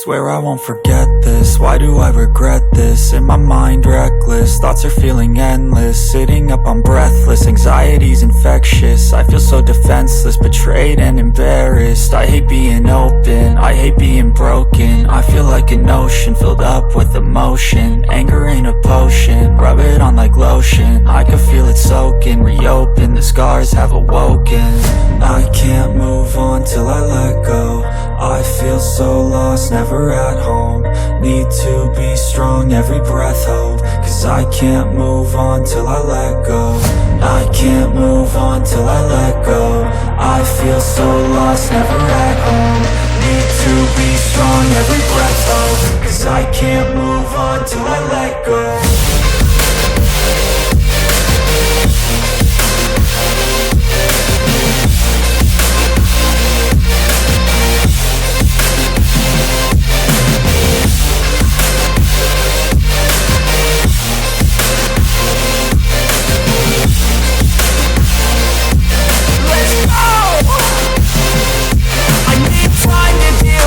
Swear I won't forget this, why do I regret this? In my mind reckless, thoughts are feeling endless. Sitting up I'm breathless, anxiety's infectious. I feel so defenseless, betrayed and embarrassed. I hate being open, I hate being broken. I feel like an ocean filled up with emotion. Anger ain't a potion, rub it on like lotion. I can feel it soaking, reopen, the scars have awoken. I can't move on till I let go. I feel so lost, never at home. Need to be strong, every breath hold. Cause I can't move on till I let go. I can't move on till I let go. I feel so lost, never at home. Need to be strong, every breath hold. Cause I can't move on till I let go.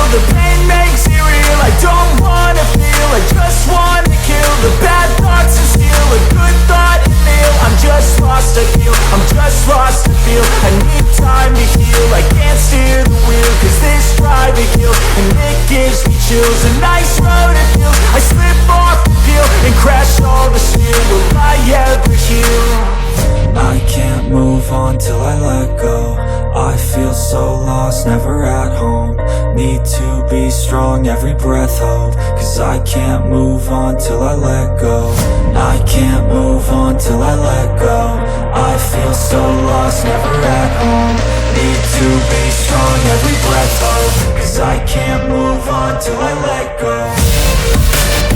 The pain makes it real, I don't wanna feel, I just wanna kill the bad thoughts and steal a good thought and feel. I'm just lost, I feel, I'm just lost, I feel. I need time to heal, I can't steer the wheel. Cause this drive it kills, and it gives me chills. A nice road it feels, I slip off the peel and crash all the steel. Will I ever heal? I can't move on till I let go. I feel so lost, never at home. Need to be strong, every breath hold. Cause I can't move on till I let go. I can't move on till I let go. I feel so lost, never at home. Need to be strong, every breath hold. Cause I can't move on till I let go.